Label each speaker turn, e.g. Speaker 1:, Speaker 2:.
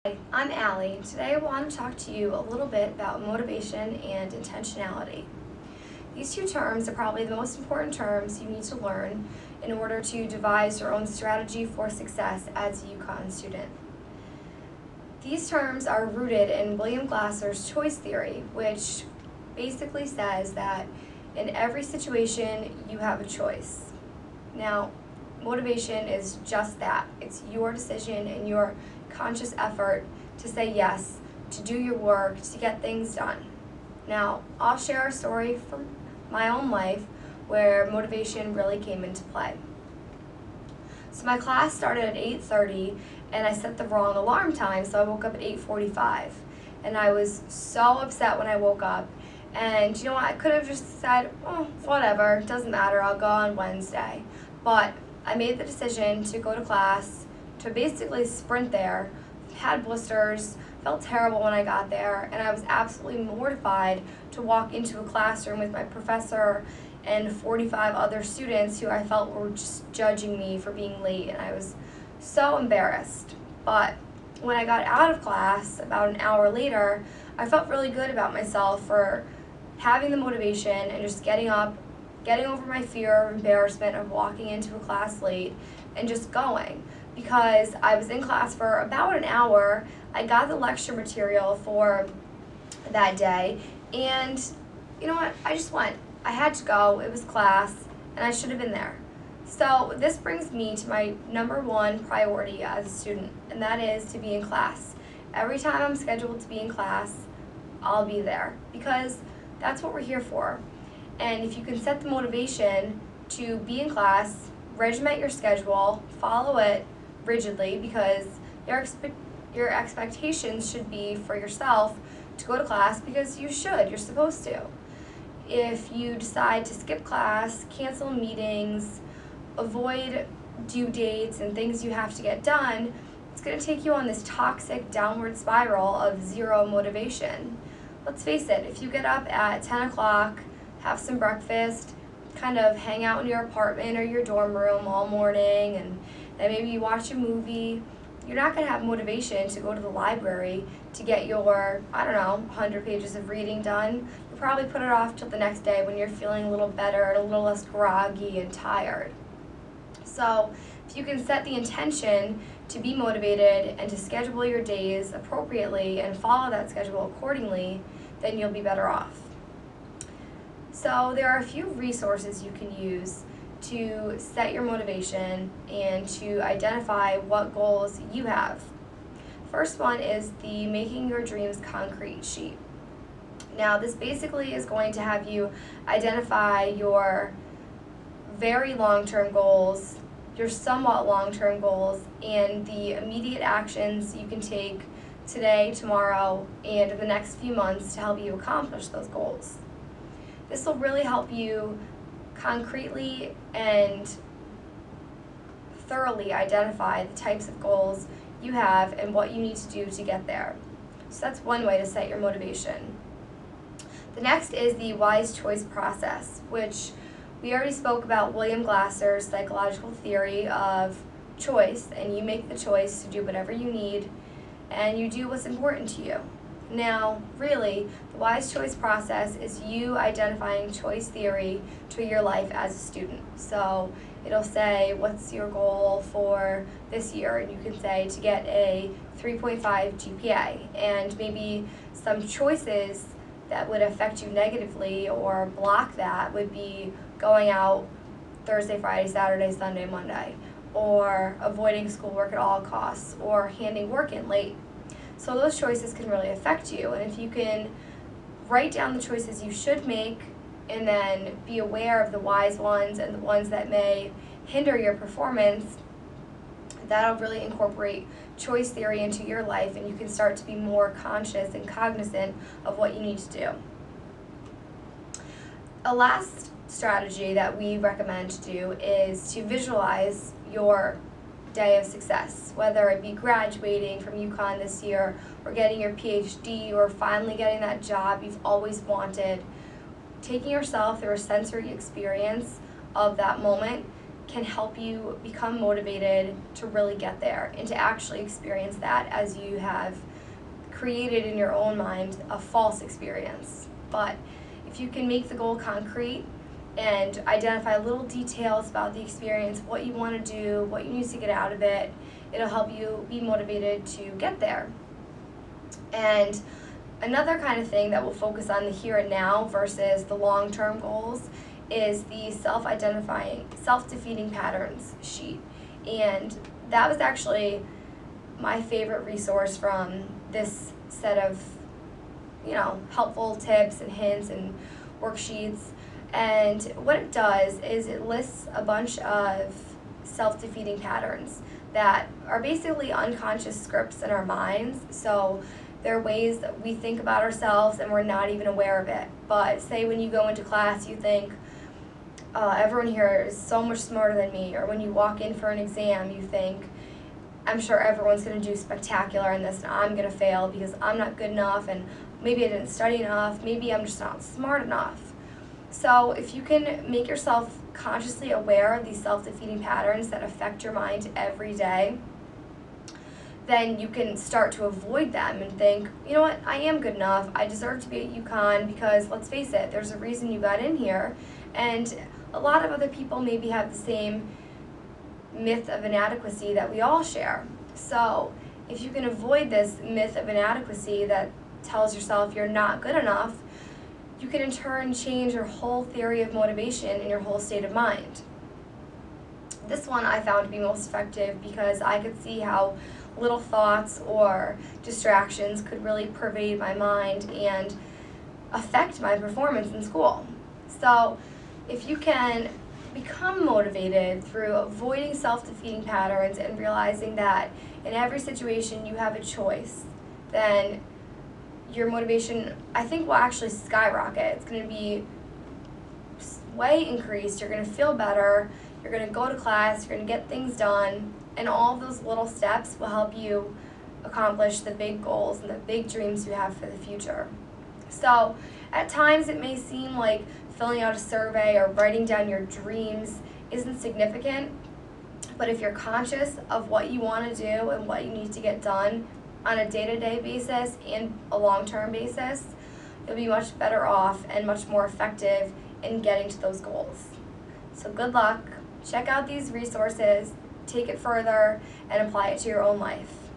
Speaker 1: Hi, I'm Allie. Today I want to talk to you a little bit about motivation and intentionality. These two terms are probably the most important terms you need to learn in order to devise your own strategy for success as a UConn student. These terms are rooted in William Glasser's choice theory, which basically says that in every situation you have a choice. Now, motivation is just that. It's your decision and your conscious effort to say yes, to do your work, to get things done. Now, I'll share a story from my own life where motivation really came into play. So my class started at 8:30 and I set the wrong alarm time, so I woke up at 8:45. And I was so upset when I woke up. And you know what, I could have just said, oh, whatever, doesn't matter, I'll go on Wednesday. But I made the decision to go to class, to basically sprint there, had blisters, felt terrible when I got there, and I was absolutely mortified to walk into a classroom with my professor and 45 other students who I felt were just judging me for being late, and I was so embarrassed. But when I got out of class about an hour later, I felt really good about myself for having the motivation and just getting up, getting over my fear of embarrassment of walking into a class late and just going. Because I was in class for about an hour, I got the lecture material for that day, and you know what, I just went. I had to go, it was class, and I should have been there. So this brings me to my number one priority as a student, and that is to be in class. Every time I'm scheduled to be in class, I'll be there, because that's what we're here for. And if you can set the motivation to be in class, regiment your schedule, follow it rigidly, because your expectations should be for yourself to go to class because you should, you're supposed to. If you decide to skip class, cancel meetings, avoid due dates and things you have to get done, it's going to take you on this toxic downward spiral of zero motivation. Let's face it, if you get up at 10 o'clock, have some breakfast, kind of hang out in your apartment or your dorm room all morning, and then maybe you watch a movie, you're not going to have motivation to go to the library to get your, 100 pages of reading done. You'll probably put it off till the next day when you're feeling a little better and a little less groggy and tired. So if you can set the intention to be motivated and to schedule your days appropriately and follow that schedule accordingly, then you'll be better off. So there are a few resources you can use to set your motivation and to identify what goals you have. First one is the Making Your Dreams Concrete sheet. Now this basically is going to have you identify your very long-term goals, your somewhat long-term goals, and the immediate actions you can take today, tomorrow, and in the next few months to help you accomplish those goals. This will really help you concretely and thoroughly identify the types of goals you have and what you need to do to get there. So that's one way to set your motivation. The next is the wise choice process, which we already spoke about William Glasser's psychological theory of choice, and you make the choice to do whatever you need and you do what's important to you. Now, really, the wise choice process is you identifying choice theory to your life as a student. So it'll say, what's your goal for this year? And you can say to get a 3.5 GPA. And maybe some choices that would affect you negatively or block that would be going out Thursday, Friday, Saturday, Sunday, Monday, or avoiding schoolwork at all costs, or handing work in late. So those choices can really affect you, and if you can write down the choices you should make and then be aware of the wise ones and the ones that may hinder your performance, that'll really incorporate choice theory into your life, and you can start to be more conscious and cognizant of what you need to do. A last strategy that we recommend to do is to visualize your day of success, whether it be graduating from UConn this year or getting your PhD or finally getting that job you've always wanted. Taking yourself through a sensory experience of that moment can help you become motivated to really get there and to actually experience that, as you have created in your own mind a false experience. But if you can make the goal concrete and identify little details about the experience, what you want to do, what you need to get out of it, it'll help you be motivated to get there. And another kind of thing that will focus on the here and now versus the long-term goals is the self-defeating patterns sheet. And that was actually my favorite resource from this set of, helpful tips and hints and worksheets. And what it does is it lists a bunch of self-defeating patterns that are basically unconscious scripts in our minds. So they're ways that we think about ourselves and we're not even aware of it. But say when you go into class, you think, everyone here is so much smarter than me. Or when you walk in for an exam, you think, I'm sure everyone's going to do spectacular in this and I'm going to fail because I'm not good enough, and maybe I didn't study enough, maybe I'm just not smart enough. So if you can make yourself consciously aware of these self-defeating patterns that affect your mind every day, then you can start to avoid them and think, you know what, I am good enough, I deserve to be at UConn, because let's face it, there's a reason you got in here, and a lot of other people maybe have the same myth of inadequacy that we all share. So if you can avoid this myth of inadequacy that tells yourself you're not good enough, you can in turn change your whole theory of motivation and your whole state of mind. This one I found to be most effective because I could see how little thoughts or distractions could really pervade my mind and affect my performance in school. So if you can become motivated through avoiding self-defeating patterns and realizing that in every situation you have a choice, then your motivation, I think, will actually skyrocket. It's going to be way increased. You're going to feel better. You're going to go to class. You're going to get things done. And all of those little steps will help you accomplish the big goals and the big dreams you have for the future. So at times it may seem like filling out a survey or writing down your dreams isn't significant, but if you're conscious of what you want to do and what you need to get done on a day-to-day basis and a long-term basis, you'll be much better off and much more effective in getting to those goals. So good luck. Check out these resources, take it further, and apply it to your own life.